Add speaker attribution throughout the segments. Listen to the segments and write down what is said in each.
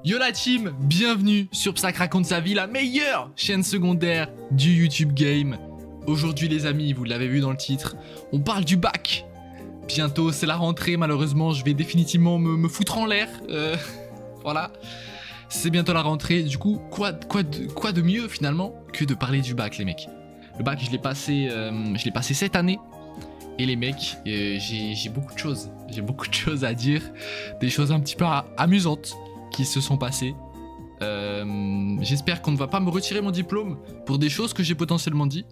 Speaker 1: Yo la team, bienvenue sur Psac raconte sa vie, la meilleure chaîne secondaire du YouTube Game. Aujourd'hui les amis, vous l'avez vu dans le titre, on parle du bac. Bientôt c'est la rentrée, malheureusement je vais définitivement me foutre en l'air. Voilà, c'est bientôt la rentrée, du coup quoi de mieux finalement que de parler du bac les mecs. Le bac je l'ai passé cette année. Et les mecs, j'ai beaucoup de choses à dire, des choses un petit peu amusantes qui se sont passées. J'espère qu'on ne va pas me retirer mon diplôme pour des choses que j'ai potentiellement dit.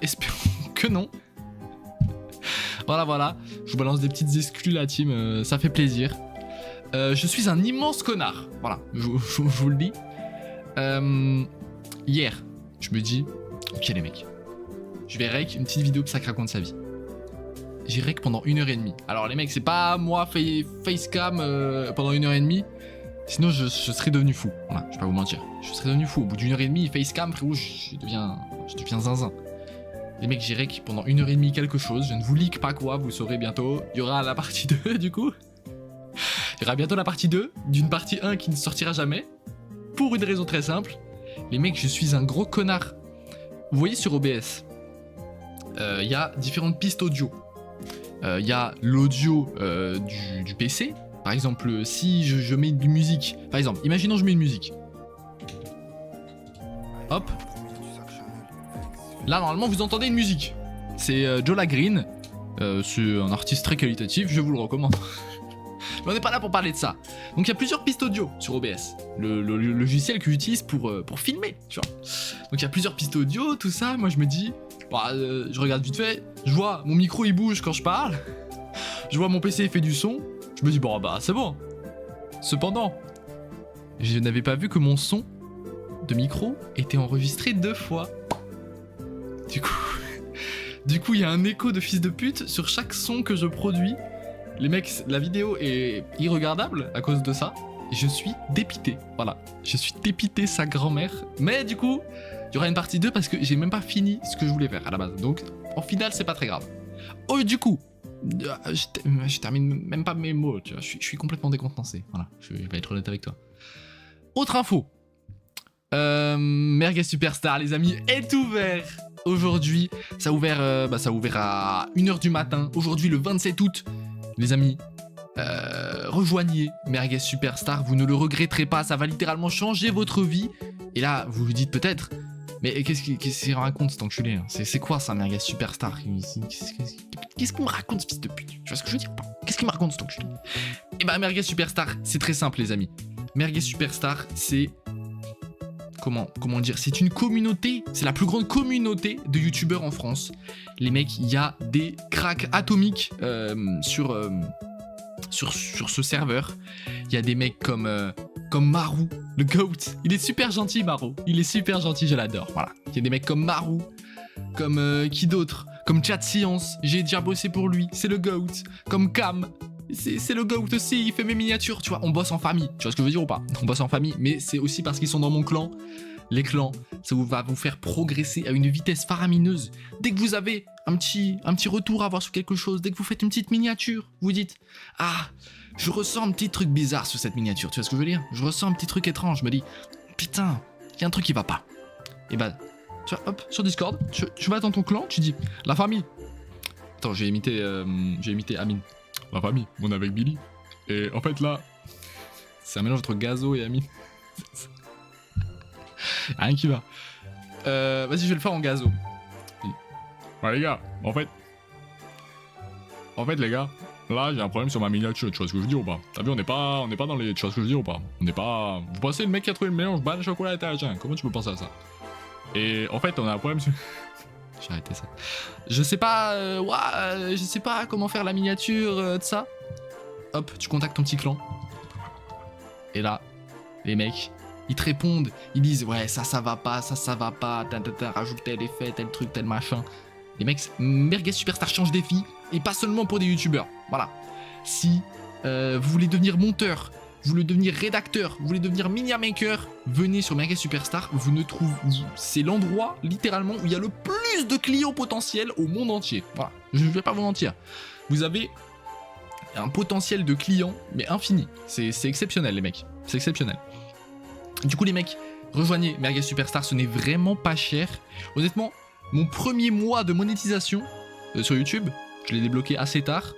Speaker 1: Espérons que non. Voilà, je vous balance des petites exclus la team, ça fait plaisir. Je suis un immense connard, voilà, je vous le dis. Hier, je me dis, ok les mecs, je vais rec une petite vidéo que ça raconte sa vie. J'ai rec pendant 1h30. Alors les mecs, c'est pas moi facecam pendant 1h30. Sinon je serais devenu fou. Voilà, je vais pas vous mentir. Je serais devenu fou. Au bout d'1h30, facecam, frérot, je deviens zinzin. Les mecs, j'ai rec pendant 1h30 quelque chose. Je ne vous leak pas quoi, vous saurez bientôt. Il y aura la partie 2 du coup. Il y aura bientôt la partie 2 d'une partie 1 qui ne sortira jamais. Pour une raison très simple. Les mecs, je suis un gros connard. Vous voyez sur OBS, il y a différentes pistes audio. Il y a l'audio du PC. Par exemple, si je mets une musique, par exemple, imaginons je mets une musique. Hop. Là, normalement, vous entendez une musique. C'est Jola Green. C'est un artiste très qualitatif, je vous le recommande. Mais on n'est pas là pour parler de ça. Donc, il y a plusieurs pistes audio sur OBS. Le logiciel que j'utilise pour filmer, tu vois. Donc, il y a plusieurs pistes audio, tout ça. Moi, je me dis, bah, je regarde vite fait. Je vois mon micro, il bouge quand je parle. Je vois mon PC, il fait du son. Je me dis, bon, bah, c'est bon. Cependant, je n'avais pas vu que mon son de micro était enregistré 2 fois. Du coup, il y a un écho de fils de pute sur chaque son que je produis. Les mecs, la vidéo est irregardable à cause de ça. Et je suis dépité. Voilà. Je suis dépité, sa grand-mère. Mais du coup, il y aura une partie 2 parce que j'ai même pas fini ce que je voulais faire à la base. Donc, en final, c'est pas très grave. Oh, du coup, je termine même pas mes mots, tu vois. Je suis complètement décontenancé. Voilà, je vais être honnête avec toi. Autre info. Merguez Superstar, les amis, est ouvert aujourd'hui. Ça a ouvert à 1h du matin. Aujourd'hui, le 27 août. Les amis, rejoignez Merguez Superstar. Vous ne le regretterez pas. Ça va littéralement changer votre vie. Et là, vous vous dites peut-être, mais qu'est-ce qu'il raconte cet enculé hein? C'est quoi ça, Merguez Superstar? Qu'est-ce qu'il me raconte ce fils de pute? Tu vois ce que je veux dire? Qu'est-ce qu'il me raconte cet enculé? Et bah Merguez Superstar, c'est très simple les amis. Merguez Superstar, c'est... Comment dire? C'est une communauté, c'est la plus grande communauté de youtubeurs en France. Les mecs, il y a des cracks atomiques sur ce serveur. Il y a des mecs comme Marou, le GOAT. Il est super gentil, Marou. Il est super gentil, je l'adore. Voilà. Il y a des mecs comme Marou, comme qui d'autre? Comme Chat Science. J'ai déjà bossé pour lui. C'est le GOAT. Comme Cam. C'est le GOAT aussi. Il fait mes miniatures. Tu vois, on bosse en famille. Tu vois ce que je veux dire ou pas? On bosse en famille. Mais c'est aussi parce qu'ils sont dans mon clan. Les clans, ça va vous faire progresser à une vitesse faramineuse. Dès que vous avez un petit retour à avoir sur quelque chose, dès que vous faites une petite miniature, vous dites « Ah, je ressens un petit truc bizarre sur cette miniature. » Tu vois ce que je veux dire? Je ressens un petit truc étrange. Je me dis « Putain, il y a un truc qui va pas. » Et bah, tu vois, hop, sur Discord, tu vas dans ton clan, tu dis « La famille. » Attends, j'ai imité Amine. « La famille, on est avec Billy. » Et en fait là, c'est un mélange entre Gazo et Amine. Rien qui va. Vas-y, je vais le faire en Gazo. Ouais les gars, en fait les gars, là j'ai un problème sur ma miniature, tu vois ce que je veux dire ou pas? T'as vu, on n'est pas dans les... Tu vois ce que je veux dire ou pas? On n'est pas... Vous pensez le mec qui a trouvé le mélange banane chocolat et étage, comment tu peux penser à ça? Et en fait, on a un problème sur... J'ai arrêté ça. Je sais pas... je sais pas comment faire la miniature de ça. Hop, tu contactes ton petit clan. Et là, les mecs... Ils te répondent, ils disent ouais ça va pas, rajoute tel effet, tel truc, tel machin. Les mecs, Merguez Superstar change des filles, et pas seulement pour des youtubeurs. Voilà. Si vous voulez devenir monteur, vous voulez devenir rédacteur, vous voulez devenir media maker, venez sur Merguez Superstar, c'est l'endroit littéralement où il y a le plus de clients potentiels au monde entier. Voilà, je vais pas vous mentir. Vous avez un potentiel de clients, mais infini. C'est exceptionnel, les mecs. C'est exceptionnel. Du coup, les mecs, rejoignez Merguez Superstar, ce n'est vraiment pas cher. Honnêtement, mon premier mois de monétisation sur YouTube, je l'ai débloqué assez tard.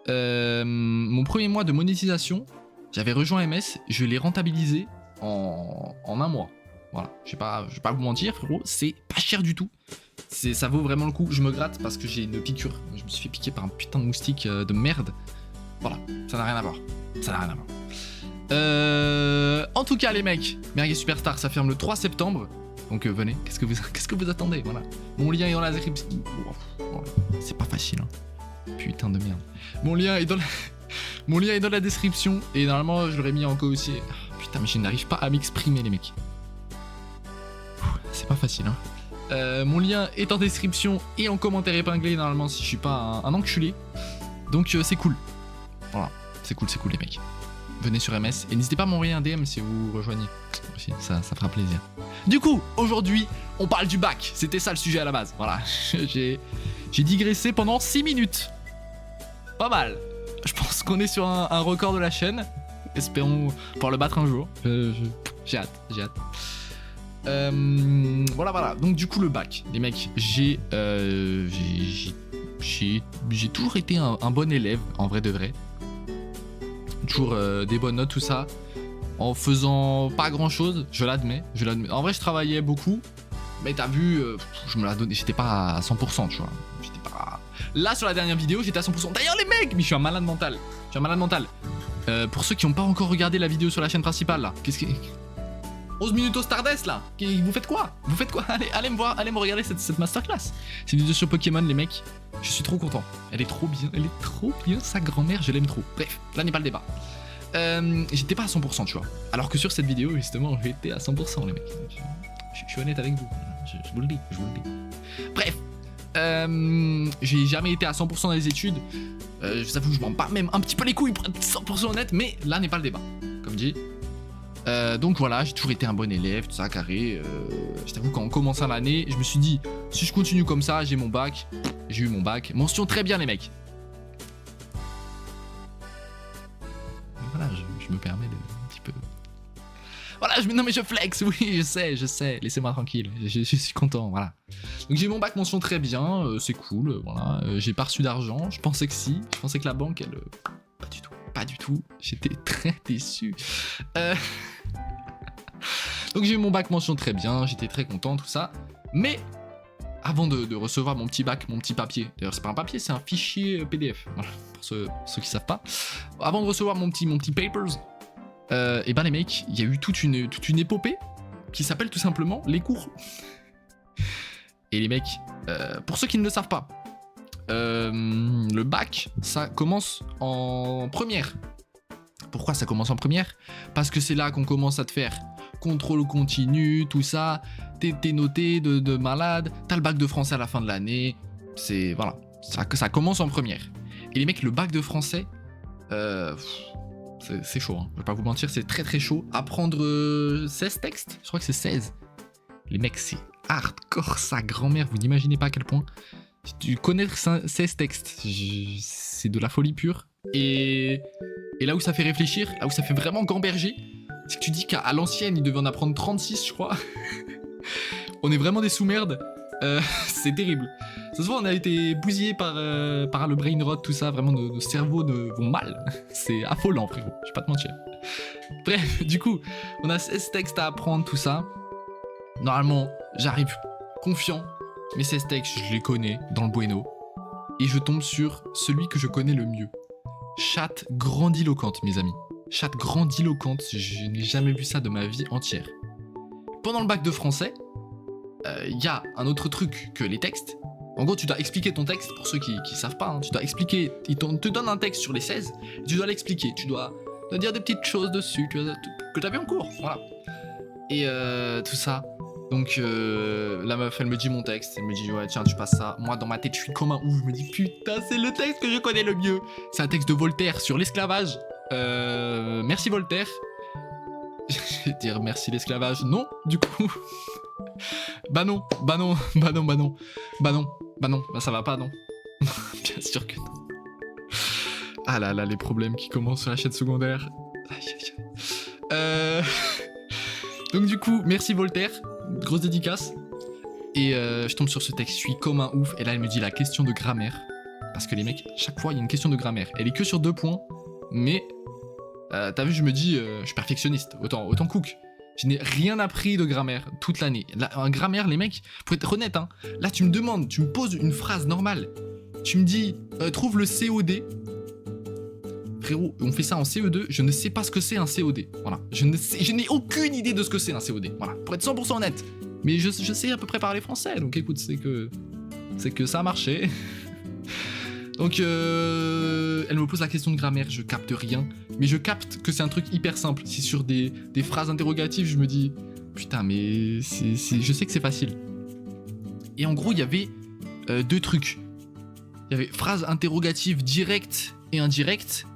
Speaker 1: Mon premier mois de monétisation, j'avais rejoint MS, je l'ai rentabilisé en un mois. Voilà, je vais pas vous mentir, frérot, c'est pas cher du tout. Ça vaut vraiment le coup. Je me gratte parce que j'ai une piqûre. Je me suis fait piquer par un putain de moustique de merde. Voilà, ça n'a rien à voir. Ça n'a rien à voir. En tout cas, les mecs, Merguez Superstar, ça ferme le 3 septembre. Donc venez, qu'est-ce que vous attendez, voilà. Mon lien est dans la description. Oh, c'est pas facile, hein. Putain de merde. Mon lien est dans la description. Et normalement, je l'aurais mis en co aussi. Putain, mais je n'arrive pas à m'exprimer, les mecs. C'est pas facile, hein. Mon lien est en description et en commentaire épinglé, normalement, si je suis pas un enculé. Donc c'est cool. Voilà, c'est cool les mecs. Venez sur MS et n'hésitez pas à m'envoyer un DM si vous rejoignez. Aussi, ça fera plaisir. Du coup, aujourd'hui, on parle du bac. C'était ça le sujet à la base. Voilà, j'ai digressé pendant 6 minutes. Pas mal. Je pense qu'on est sur un record de la chaîne. Espérons pouvoir le battre un jour. J'ai hâte. Voilà. Donc du coup le bac, les mecs, j'ai toujours été un bon élève, en vrai de vrai. Toujours des bonnes notes, tout ça. En faisant pas grand chose, je l'admets. En vrai, je travaillais beaucoup, mais t'as vu, je me la donnais, j'étais pas à 100%, tu vois. Là, sur la dernière vidéo, j'étais à 100%. D'ailleurs, les mecs, mais je suis un malade mental. Pour ceux qui n'ont pas encore regardé la vidéo sur la chaîne principale, là, 11 minutes au Stardust là. Vous faites quoi? Allez me voir, allez me regarder cette masterclass. C'est une vidéo sur Pokémon, les mecs. Je suis trop content. Elle est trop bien, sa grand-mère, je l'aime trop. Bref, là n'est pas le débat. J'étais pas à 100%, tu vois. Alors que sur cette vidéo, justement, j'étais à 100%, les mecs. Je suis honnête avec vous. Je vous le dis. Bref, j'ai jamais été à 100% dans les études. Je vous avoue, je m'en bats même un petit peu les couilles pour être 100% honnête, mais là n'est pas le débat. Comme dit. Donc voilà, j'ai toujours été un bon élève, tout ça, carré. Je t'avoue, quand on commençait l'année, je me suis dit, si je continue comme ça, j'ai mon bac. J'ai eu mon bac. Mention très bien, les mecs. Voilà, je me permets de un petit peu. Voilà, non mais je flex, oui, je sais. Laissez-moi tranquille, je suis content, voilà. Donc j'ai eu mon bac, mention très bien, c'est cool, voilà. J'ai pas reçu d'argent, je pensais que si. Je pensais que la banque, elle... Pas du tout. J'étais très déçu. Donc j'ai eu mon bac, mention très bien, j'étais très content, tout ça. Mais avant de recevoir mon petit bac, mon petit papier, d'ailleurs c'est pas un papier, c'est un fichier PDF, voilà, pour ceux qui savent pas. Avant de recevoir mon petit papers, et ben les mecs, il y a eu toute une épopée qui s'appelle tout simplement les cours. Et les mecs, pour ceux qui ne le savent pas, le bac, ça commence en première. Pourquoi ça commence en première? Parce que c'est là qu'on commence à te faire contrôle continu, tout ça. T'es noté de malade. T'as le bac de français à la fin de l'année. C'est... Voilà. Ça commence en première. Et les mecs, le bac de français... c'est chaud, hein. Je vais pas vous mentir, c'est très chaud. Apprendre 16 textes, je crois que c'est 16. Les mecs, c'est hardcore, sa grand-mère. Vous n'imaginez pas à quel point... Tu connais 16 textes, c'est de la folie pure. Et là où ça fait réfléchir, là où ça fait vraiment gamberger, c'est que tu dis qu'à l'ancienne, il devait en apprendre 36, je crois. On est vraiment des sous-merdes. C'est terrible. Ce soir, on a été bousillés par le brain rot, tout ça. Vraiment, nos cerveaux vont mal. C'est affolant, frérot. Je vais pas te mentir. Bref, du coup, on a 16 textes à apprendre, tout ça. Normalement, j'arrive confiant. Mes 16 textes, je les connais dans le bueno. Et je tombe sur celui que je connais le mieux. Chatte grandiloquente, mes amis. Chatte grandiloquente, je n'ai jamais vu ça de ma vie entière. Pendant le bac de français, y a un autre truc que les textes. En gros, tu dois expliquer ton texte, pour ceux qui savent pas, hein, tu dois expliquer, ils te donnent un texte sur les 16, tu dois l'expliquer, tu dois dire des petites choses dessus, que tu as vu en cours, voilà. Et tout ça. Donc la meuf, elle me dit mon texte, elle me dit ouais tiens tu passes ça. Moi dans ma tête je suis comme un ouf, je me dis putain c'est le texte que je connais le mieux. C'est un texte de Voltaire sur l'esclavage. Merci Voltaire. Je vais dire merci l'esclavage. Non du coup. Bah non, ça va pas non. Bien sûr que non. Ah là là, les problèmes qui commencent sur la chaîne secondaire. Aïe, aïe, aïe. Donc du coup, merci Voltaire, grosse dédicace. Et je tombe sur ce texte, je suis comme un ouf. Et là, elle me dit la question de grammaire. Parce que les mecs, chaque fois, il y a une question de grammaire. Elle est que sur 2 points. Mais, t'as vu, je me dis, je suis perfectionniste. Autant cook. Je n'ai rien appris de grammaire toute l'année. En grammaire, les mecs, pour être honnête, hein, là, tu me poses une phrase normale. Tu me dis, trouve le COD. Frérot, on fait ça en CE2, je ne sais pas ce que c'est un COD. Voilà. Je n'ai aucune idée de ce que c'est un COD. Voilà. Pour être 100% honnête. Mais je sais à peu près parler français. Donc écoute, c'est que ça a marché. Donc elle me pose la question de grammaire, je capte rien. Mais je capte que c'est un truc hyper simple. Si sur des phrases interrogatives, je me dis, putain, mais je sais que c'est facile. Et en gros, il y avait 2 trucs. Il y avait phrase interrogative directe et indirecte.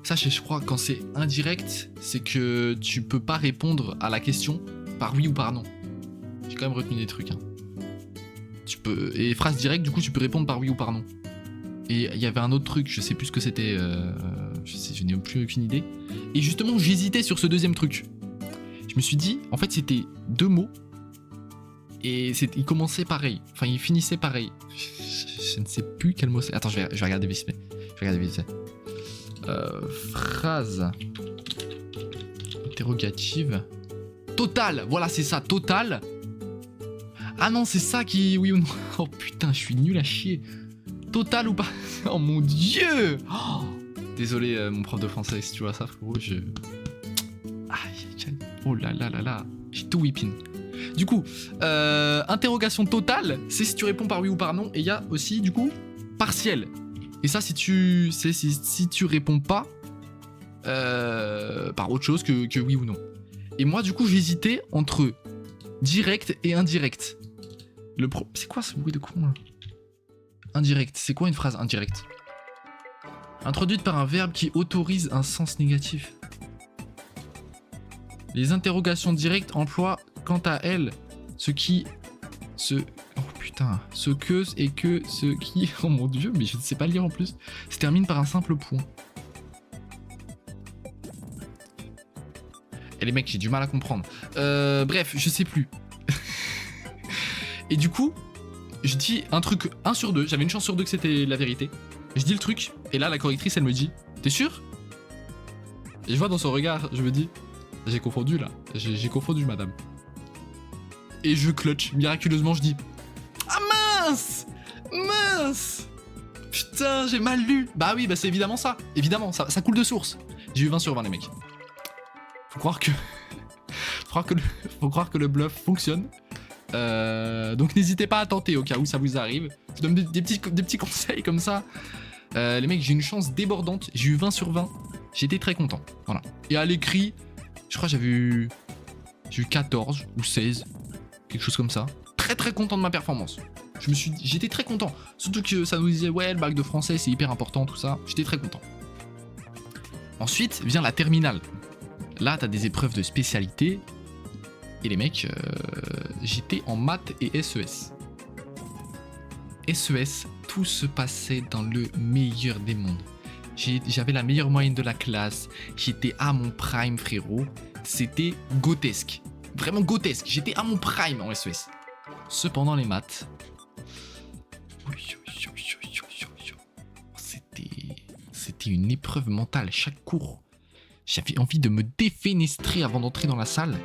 Speaker 1: Ça, je crois, quand c'est indirect, c'est que tu peux pas répondre à la question par oui ou par non. J'ai quand même retenu des trucs. Hein. Et phrase directe, du coup, tu peux répondre par oui ou par non. Et il y avait un autre truc, je sais plus ce que c'était. Je n'ai plus aucune idée. Et justement, j'hésitais sur ce deuxième truc. Je me suis dit, en fait, c'était 2 mots. Et il commençait pareil. Enfin, il finissait pareil. Je ne sais plus quel mot c'est. Attends, je vais regarder vite fait. Phrase interrogative. Total, voilà, c'est ça, total. Ah non, c'est ça qui... Oui ou non. Oh putain, je suis nul à chier. Total ou pas? Oh mon dieu. Oh, désolé, mon prof de français, si tu vois ça, frérot, oh là là là là. J'ai tout whipping. Du coup, interrogation totale, c'est si tu réponds par oui ou par non. Et il y a aussi, du coup, partiel. Et ça, si tu réponds pas par autre chose que oui ou non. Et moi, du coup, j'hésitais entre direct et indirect. C'est quoi ce bruit de con là? Indirect, c'est quoi une phrase indirecte? Introduite par un verbe qui autorise un sens négatif. Les interrogations directes emploient, quant à elles, ce que et que ce qui... Oh mon dieu, mais je ne sais pas lire en plus. Se termine par un simple point. Et les mecs, j'ai du mal à comprendre. Bref, je sais plus. Et du coup, je dis un truc 1 sur 2. J'avais une chance sur 2 que c'était la vérité. Je dis le truc, et là, la correctrice, elle me dit, t'es sûr? Et je vois dans son regard, je me dis, j'ai confondu là. J'ai confondu, madame. Et je clutch. Miraculeusement, je dis, ah mince! Mince! Putain, j'ai mal lu. Bah oui, bah c'est évidemment ça. Évidemment, ça coule de source. J'ai eu 20 sur 20, les mecs. Faut croire que le bluff fonctionne. Donc n'hésitez pas à tenter au cas où ça vous arrive. Je donne des petits conseils comme ça. Les mecs, j'ai une chance débordante. J'ai eu 20 sur 20. J'étais très content. Voilà. Et à l'écrit, je crois que j'ai eu 14 ou 16. Quelque chose comme ça. Très très content de ma performance. J'étais très content. Surtout que ça nous disait, ouais, le bac de français, c'est hyper important, tout ça. J'étais très content. Ensuite vient la terminale. Là, t'as des épreuves de spécialité. Et les mecs, j'étais en maths et SES. SES, tout se passait dans le meilleur des mondes. J'avais la meilleure moyenne de la classe. J'étais à mon prime, frérot. C'était grotesque. Vraiment grotesque. J'étais à mon prime en SES. Cependant, les maths... C'était une épreuve mentale. Chaque cours, j'avais envie de me défenestrer avant d'entrer dans la salle.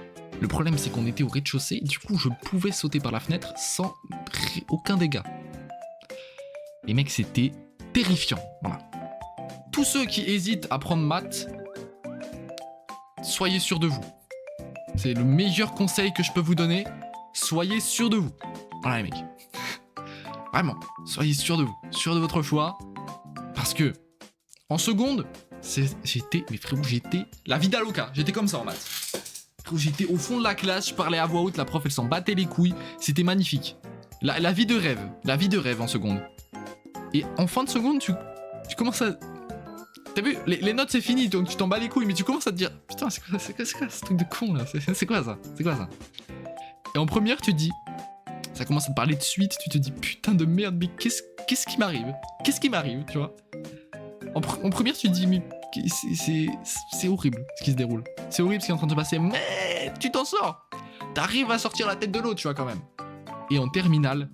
Speaker 1: Le problème, c'est qu'on était au rez-de-chaussée. Du coup, je pouvais sauter par la fenêtre sans aucun dégât. Les mecs, c'était terrifiant. Voilà. Tous ceux qui hésitent à prendre maths, soyez sûrs de vous. C'est le meilleur conseil que je peux vous donner. Soyez sûrs de vous. Voilà, les mecs. Vraiment, soyez sûrs de vous. Sûrs de votre choix. Parce que, en seconde, mais frérot, j'étais la vida loca. J'étais comme ça en maths. J'étais au fond de la classe, je parlais à voix haute, la prof elle s'en battait les couilles, c'était magnifique. La vie de rêve en seconde. Et en fin de seconde, tu commences à... T'as vu, les notes c'est fini, donc tu t'en bats les couilles, mais tu commences à te dire, putain, c'est quoi ce truc de con là? C'est quoi ça? Et en première, tu te dis, ça commence à te parler de suite, tu te dis, putain de merde, mais qu'est-ce qui m'arrive? Tu vois? en première, tu te dis, mais c'est horrible ce qui se déroule. C'est horrible ce qui est en train de se passer, mais tu t'en sors. T'arrives à sortir la tête de l'eau, tu vois, quand même. Et en terminale,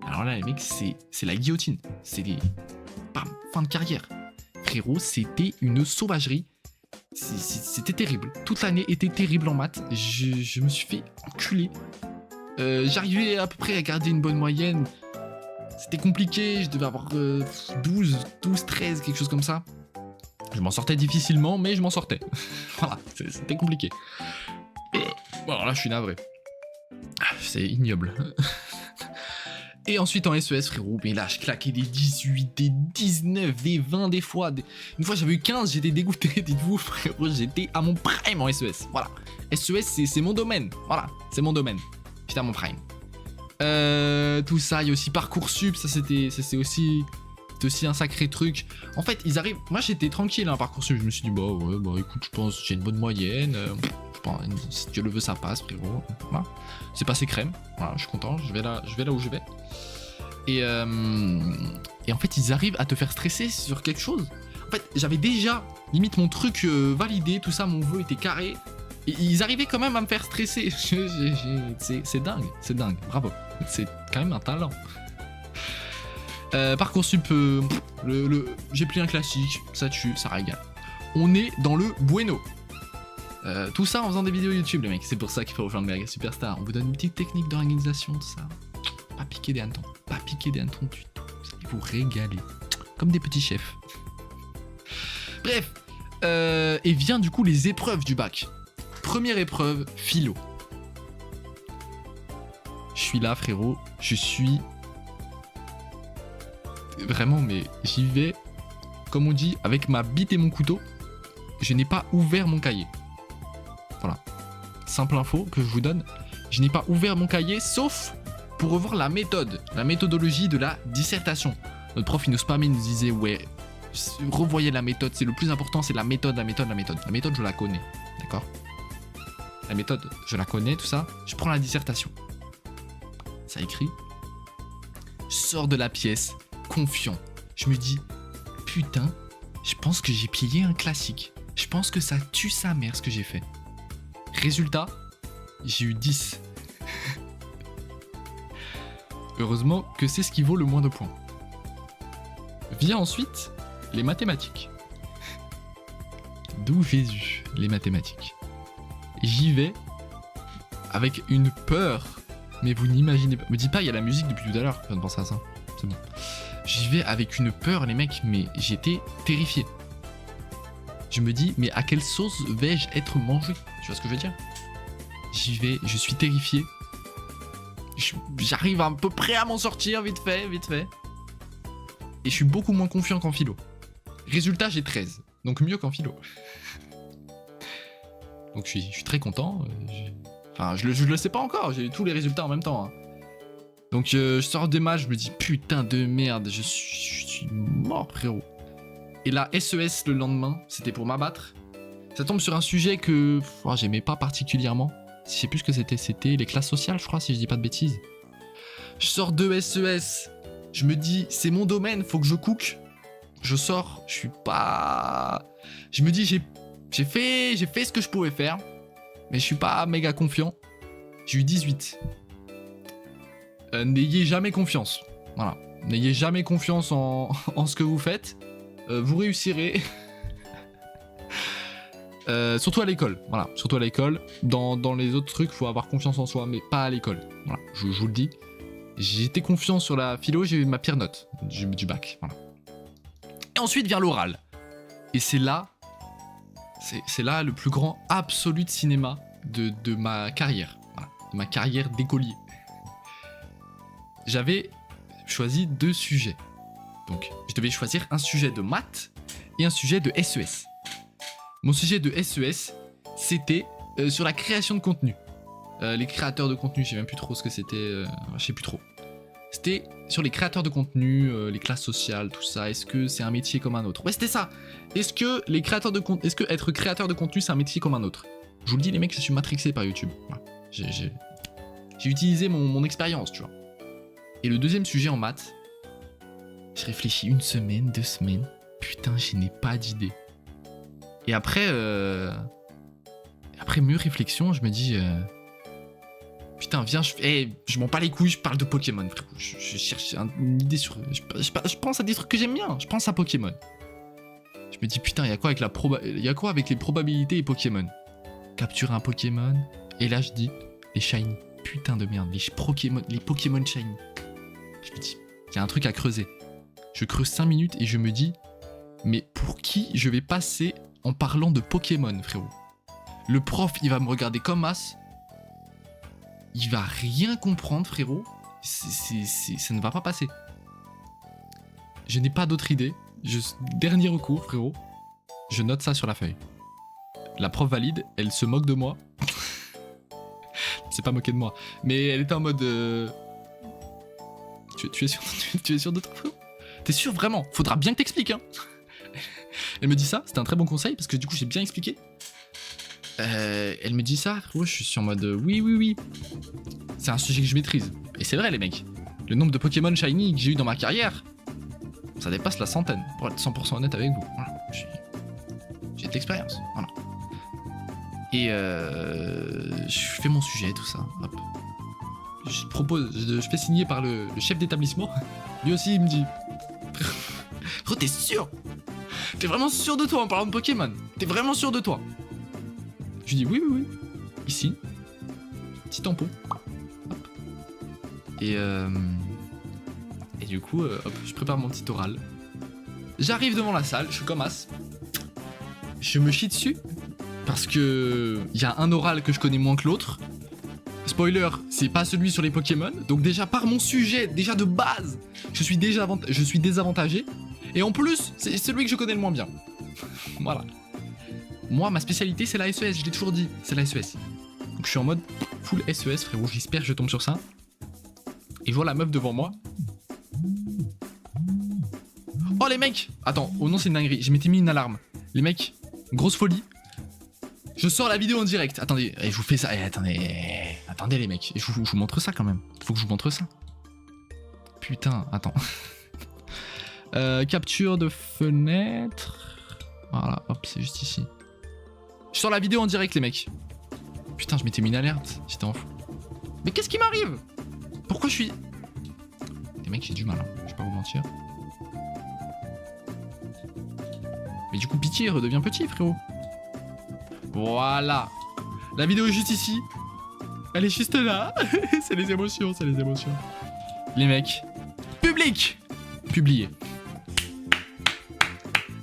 Speaker 1: alors là, les mecs, c'est la guillotine. C'est des... Bam, fin de carrière. Frérot, c'était une sauvagerie. C'était terrible. Toute l'année était terrible en maths. Je me suis fait enculer. J'arrivais à peu près à garder une bonne moyenne. C'était compliqué. Je devais avoir 12, 13, quelque chose comme ça. Je m'en sortais difficilement, mais je m'en sortais. Voilà, c'était compliqué. Bon, alors là, je suis navré. C'est ignoble. Et ensuite en SES, frérot, mais là je claquais des 18, des 19, des 20 des fois. Une fois j'avais eu 15, j'étais dégoûté, dites-vous, frérot, j'étais à mon prime en SES. Voilà. SES, c'est mon domaine. Voilà, c'est mon domaine. J'étais à mon prime. Tout ça, il y a aussi Parcoursup, ça c'était aussi un sacré truc. En fait, ils arrivent. Moi j'étais tranquille à Parcoursup, je me suis dit, bah ouais, bah écoute, je pense que j'ai une bonne moyenne. Je pense, si Dieu le veut, ça passe, frérot. Voilà. C'est passé crème. Voilà, je suis content, je vais là où je vais. Et en fait, ils arrivent à te faire stresser sur quelque chose. En fait, j'avais déjà limite mon truc validé, tout ça, mon vœu était carré. Et ils arrivaient quand même à me faire stresser. C'est dingue, bravo. C'est quand même un talent. Parcoursup, j'ai pris un classique, ça tue, ça régale. On est dans le bueno. Tout ça en faisant des vidéos YouTube, les mecs. C'est pour ça qu'il faut rejoindre Merguez Superstar. On vous donne une petite technique d'organisation, tout ça. Pas piquer des hannetons. Pas piquer des hannetons du tout. Vous allez vous régaler. Comme des petits chefs. Bref. Et vient du coup les épreuves du bac. Première épreuve, philo. Je suis là, frérot. Je suis... Vraiment, mais j'y vais, comme on dit, avec ma bite et mon couteau. Je n'ai pas ouvert mon cahier. Voilà. Simple info que je vous donne. Je n'ai pas ouvert mon cahier, sauf pour revoir la méthode, la méthodologie de la dissertation. Notre prof, il nous spammait, il nous disait, ouais, revoyez la méthode, c'est le plus important, c'est la méthode. La méthode, je la connais, d'accord? La méthode, je la connais, tout ça. Je prends la dissertation. Ça écrit. Je sors de la pièce, confiant. Je me dis, putain, je pense que j'ai plié un classique. Je pense que ça tue sa mère, ce que j'ai fait. Résultat, j'ai eu 10. Heureusement que c'est ce qui vaut le moins de points. Vient ensuite les mathématiques. D'où Jésus, les mathématiques. J'y vais avec une peur, mais vous n'imaginez pas. Me dis pas, il y a la musique depuis tout à l'heure. Je viens de penser à ça. C'est bon. J'y vais avec une peur, les mecs, mais j'étais terrifié. Je me dis, mais à quelle sauce vais-je être mangé? Tu vois ce que je veux dire? J'y vais, je suis terrifié. J'arrive à peu près à m'en sortir, vite fait. Et je suis beaucoup moins confiant qu'en philo. Résultat, j'ai 13. Donc mieux qu'en philo. Donc je suis très content. Enfin, je le sais pas encore, j'ai tous les résultats en même temps. Hein. Donc je sors des matchs, je me dis putain de merde, je suis mort, frérot. Et la SES le lendemain, c'était pour m'abattre. Ça tombe sur un sujet que j'aimais pas particulièrement. Je sais plus ce que c'était. C'était les classes sociales, je crois, si je dis pas de bêtises. Je sors de SES. Je me dis, c'est mon domaine, faut que je cook. Je sors, je suis pas... Je me dis, j'ai fait ce que je pouvais faire. Mais je suis pas méga confiant. J'ai eu 18. N'ayez jamais confiance. Voilà. N'ayez jamais confiance en ce que vous faites. Vous réussirez. Surtout à l'école. Voilà. Surtout à l'école. Dans les autres trucs, faut avoir confiance en soi, mais pas à l'école. Voilà. Je vous le dis. J'étais confiant sur la philo, j'ai eu ma pire note du bac. Voilà. Et ensuite vient l'oral. Et c'est là le plus grand absolu de cinéma de ma carrière. Voilà. De ma carrière d'écolier. J'avais choisi 2 sujets. Donc, je devais choisir un sujet de maths et un sujet de SES. Mon sujet de SES, c'était sur la création de contenu. Les créateurs de contenu, je sais même plus trop ce que c'était, je sais plus trop. C'était sur les créateurs de contenu, les classes sociales, tout ça. Est-ce que c'est un métier comme un autre? Ouais, c'était ça. Est-ce que être créateur de contenu, c'est un métier comme un autre? Je vous le dis, les mecs, je suis matrixé par YouTube. Voilà. J'ai utilisé mon expérience, tu vois. Et le deuxième sujet en maths, Je réfléchis 1 semaine, 2 semaines. Putain, je n'ai pas d'idée. Et après, après mûre réflexion, je me dis... Putain, viens, je m'en bats les couilles, je parle de Pokémon, frérot. Je cherche une idée sur... Je pense à des trucs que j'aime bien, je pense à Pokémon. Je me dis, putain, il y a quoi avec les probabilités et Pokémon? Capturer un Pokémon, et là je dis, les shiny. Putain de merde, les Pokémon shiny. Je me dis, il y a un truc à creuser. Je creuse 5 minutes et je me dis, mais pour qui je vais passer en parlant de Pokémon, frérot? Le prof, il va me regarder comme as. Il va rien comprendre, frérot. Ça ne va pas passer. Je n'ai pas d'autre idée. Dernier recours, frérot. Je note ça sur la feuille. La prof valide, elle se moque de moi. C'est pas moquer de moi. Mais elle était en mode... Tu es sûr de toi, frérot? T'es sûr, vraiment? Faudra bien que t'expliques, hein. Elle me dit ça, c'était un très bon conseil, parce que du coup, j'ai bien expliqué. Elle me dit ça, frérot, je suis en mode... oui. C'est un sujet que je maîtrise. Et c'est vrai, les mecs. Le nombre de Pokémon Shiny que j'ai eu dans ma carrière, ça dépasse la centaine, pour être 100% honnête avec vous. Voilà. J'ai de l'expérience, voilà. Et je fais mon sujet, tout ça. Hop. Je fais signer par le chef d'établissement. Lui aussi, il me dit... Frérot, t'es sûr? T'es vraiment sûr de toi en parlant de Pokémon? T'es vraiment sûr de toi? Je dis oui. Ici. Petit tampon. Hop. Et du coup, hop, je prépare mon petit oral. J'arrive devant la salle, je suis comme as. Je me chie dessus. Parce que il y a un oral que je connais moins que l'autre. Spoiler, c'est pas celui sur les Pokémon. Donc déjà par mon sujet, déjà de base, je suis désavantagé. Et en plus, c'est celui que je connais le moins bien. Voilà. Moi, ma spécialité, c'est la SES, je l'ai toujours dit, c'est la SES. Donc je suis en mode full SES, frérot, j'espère que je tombe sur ça. Et je vois la meuf devant moi. Oh les mecs! Attends, oh non, c'est une dinguerie, je m'étais mis une alarme. Les mecs, grosse folie. Je sors la vidéo en direct. Attendez, je vous fais ça. Attendez les mecs, je vous montre ça quand même. Faut que je vous montre ça. Putain, attends. Capture de fenêtre. Voilà, hop, c'est juste ici. Je sors la vidéo en direct les mecs. Putain, je m'étais mis une alerte. J'étais en fou. Mais qu'est-ce qui m'arrive? Pourquoi je suis... Les mecs, j'ai du mal, hein. Je vais pas vous mentir. Mais du coup, pitié, redeviens petit, frérot. Voilà. La vidéo est juste ici. Elle est juste là. C'est les émotions, c'est les émotions. Les mecs. Public. Publié.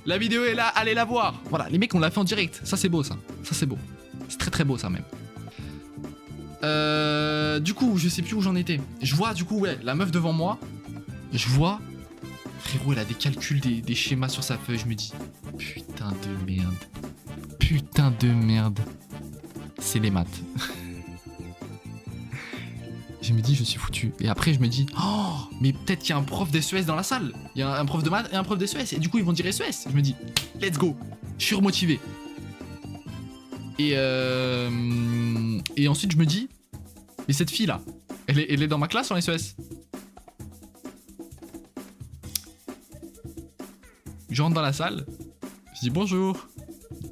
Speaker 1: La vidéo est là, allez la voir. Voilà, les mecs, on l'a fait en direct. Ça, c'est beau, ça. Ça, c'est beau. C'est très, très beau, ça, même. Du coup, je sais plus où j'en étais. Je vois, du coup, ouais, la meuf devant moi. Je vois... Frérot, elle a des calculs, des schémas sur sa feuille. Je me dis, putain de merde. Putain de merde. C'est les maths. Je me dis, je suis foutu. Et après, je me dis, oh, mais peut-être qu'il y a un prof d'SES dans la salle. Il y a un prof de maths et un prof d'SES. Et du coup, ils vont dire SES. Je me dis, let's go. Je suis remotivé. Et ensuite, je me dis, mais cette fille-là, elle est dans ma classe en SES. Je rentre dans la salle. Je dis bonjour.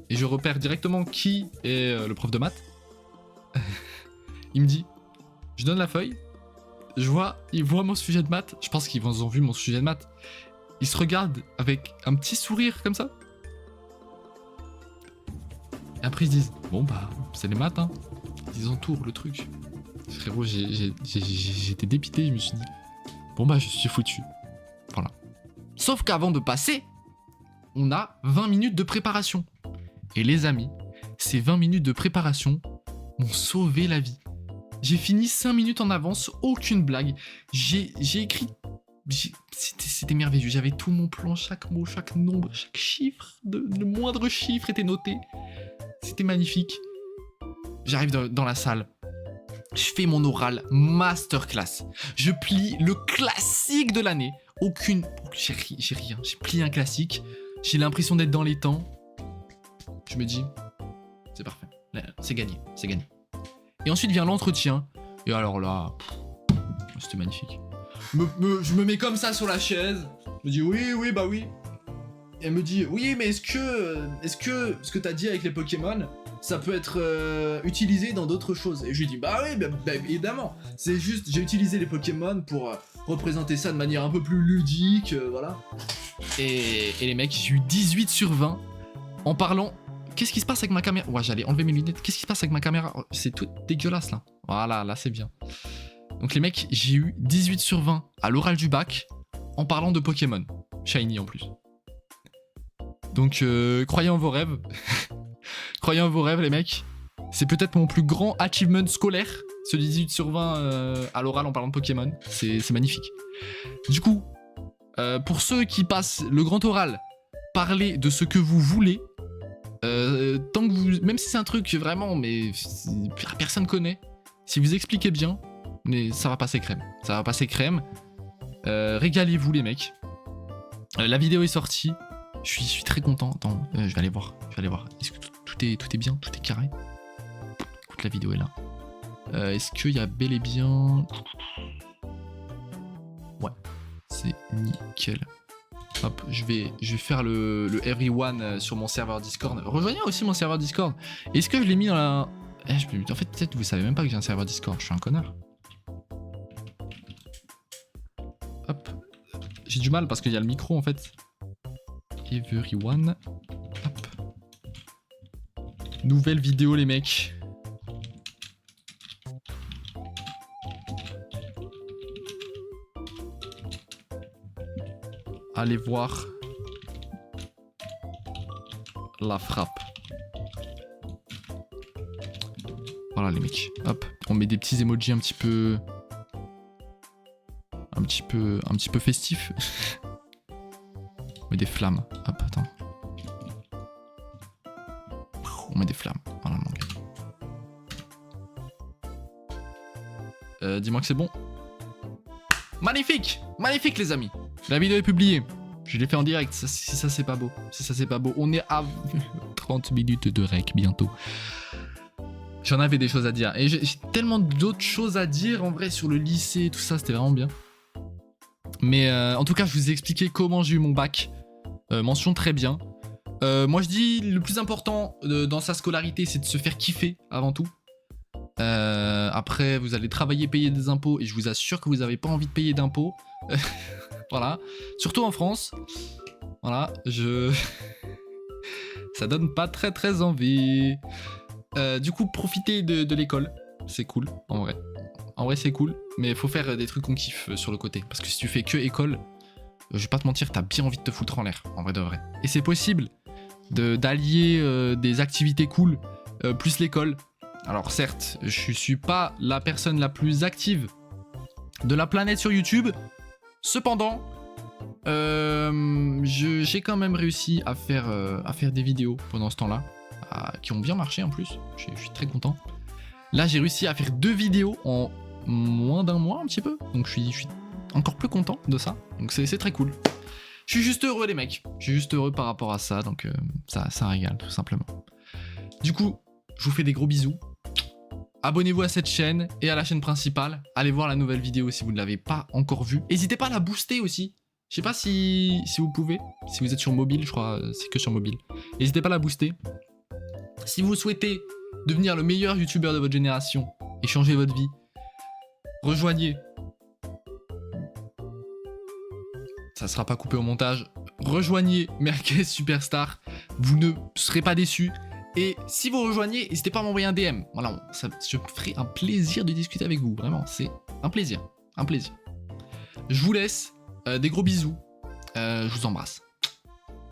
Speaker 1: Et je repère directement qui est le prof de maths. Il me dit, je donne la feuille. Il voit mon sujet de maths. Je pense qu'ils ont vu mon sujet de maths. Ils se regardent avec un petit sourire comme ça. Et après ils se disent, bon bah c'est les maths hein. Ils entourent le truc. Frérot, j'étais dépité. Je me suis dit, bon bah je suis foutu. Voilà. Sauf qu'avant de passer, on a 20 minutes de préparation. Et les amis, ces 20 minutes de préparation m'ont sauvé la vie. J'ai fini 5 minutes en avance, aucune blague. J'ai écrit... C'était merveilleux, j'avais tout mon plan, chaque mot, chaque nombre, chaque chiffre, le moindre chiffre était noté. C'était magnifique. J'arrive dans la salle. Je fais mon oral masterclass. Je plie le classique de l'année. J'ai rien. J'ai plié un classique. J'ai l'impression d'être dans les temps. Je me dis, c'est parfait. C'est gagné. C'est gagné. Et ensuite vient l'entretien. Et alors là, c'était magnifique. Je me mets comme ça sur la chaise. Je me dis oui, bah oui. Et elle me dit oui, mais est-ce que ce que t'as dit avec les Pokémon, ça peut être utilisé dans d'autres choses? Et je lui dis bah oui, bah, évidemment. C'est juste, j'ai utilisé les Pokémon pour représenter ça de manière un peu plus ludique, voilà. Et les mecs, j'ai eu 18 sur 20 en parlant. Qu'est-ce qui se passe avec ma caméra? Ouais, j'allais enlever mes lunettes. Qu'est-ce qui se passe avec ma caméra? Oh, c'est tout dégueulasse là. Voilà, là c'est bien. Donc les mecs, j'ai eu 18 sur 20 à l'oral du bac en parlant de Pokémon. Shiny en plus. Donc croyez en vos rêves. Croyez en vos rêves les mecs. C'est peut-être mon plus grand achievement scolaire. Ce 18 sur 20 à l'oral en parlant de Pokémon. C'est magnifique. Du coup, pour ceux qui passent le grand oral, parlez de ce que vous voulez. Tant que vous, même si c'est un truc vraiment, mais personne connaît, si vous expliquez bien, mais ça va passer crème. Ça va passer crème. Régalez-vous les mecs. La vidéo est sortie. Je suis très content. Attends, je vais aller voir. Est-ce que tout est bien? Tout est carré? Écoute, la vidéo est là. Est-ce qu'il y a bel et bien... Ouais, c'est nickel. Hop, je vais faire le everyone sur mon serveur Discord. Rejoignez aussi mon serveur Discord. Est-ce que je l'ai mis dans la... en fait, peut-être vous savez même pas que j'ai un serveur Discord. Je suis un connard. Hop. J'ai du mal parce qu'il y a le micro en fait. Everyone. Hop. Nouvelle vidéo les mecs. Allez voir la frappe. Voilà les mecs. Hop, on met des petits emojis un petit peu festifs. On met des flammes. Hop, attends. On met des flammes. Voilà mon gars. Dis-moi que c'est bon. Magnifique, magnifique les amis. La vidéo est publiée. Je l'ai fait en direct. Si ça c'est pas beau. Si ça c'est pas beau. On est à 30 minutes de rec bientôt. J'en avais des choses à dire. Et j'ai tellement d'autres choses à dire en vrai sur le lycée, tout ça, c'était vraiment bien. Mais en tout cas, je vous ai expliqué comment j'ai eu mon bac. Mention très bien. Moi je dis le plus important dans sa scolarité, c'est de se faire kiffer avant tout. Après, vous allez travailler, payer des impôts, et je vous assure que vous n'avez pas envie de payer d'impôts. Voilà. Surtout en France. Voilà, ça donne pas très envie. Du coup, profitez de l'école. C'est cool, en vrai. En vrai, c'est cool. Mais il faut faire des trucs qu'on kiffe sur le côté. Parce que si tu fais que école, je vais pas te mentir, t'as bien envie de te foutre en l'air, en vrai de vrai. Et c'est possible d'allier des activités cool plus l'école. Alors certes, je suis pas la personne la plus active de la planète sur YouTube. Cependant, j'ai quand même réussi à faire des vidéos pendant ce temps-là, qui ont bien marché en plus. Je suis très content. Là, j'ai réussi à faire 2 vidéos en moins d'un mois un petit peu. Donc je suis encore plus content de ça. Donc c'est très cool. Je suis juste heureux les mecs. Je suis juste heureux par rapport à ça. Donc ça régale tout simplement. Du coup, je vous fais des gros bisous. Abonnez-vous à cette chaîne et à la chaîne principale. Allez voir la nouvelle vidéo si vous ne l'avez pas encore vue. N'hésitez pas à la booster aussi. Je sais pas si vous pouvez. Si vous êtes sur mobile, je crois c'est que sur mobile. N'hésitez pas à la booster. Si vous souhaitez devenir le meilleur youtubeur de votre génération et changer votre vie, rejoignez. Ça sera pas coupé au montage. Rejoignez Merguez Superstar. Vous ne serez pas déçus. Et si vous rejoignez, n'hésitez pas à m'envoyer un DM. Voilà, je me ferai un plaisir de discuter avec vous. Vraiment, c'est un plaisir. Un plaisir. Je vous laisse. Des gros bisous. Je vous embrasse.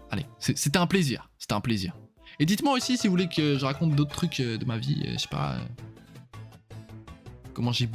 Speaker 1: Allez, c'était un plaisir. C'était un plaisir. Et dites-moi aussi si vous voulez que je raconte d'autres trucs de ma vie. Je sais pas. Comment j'ai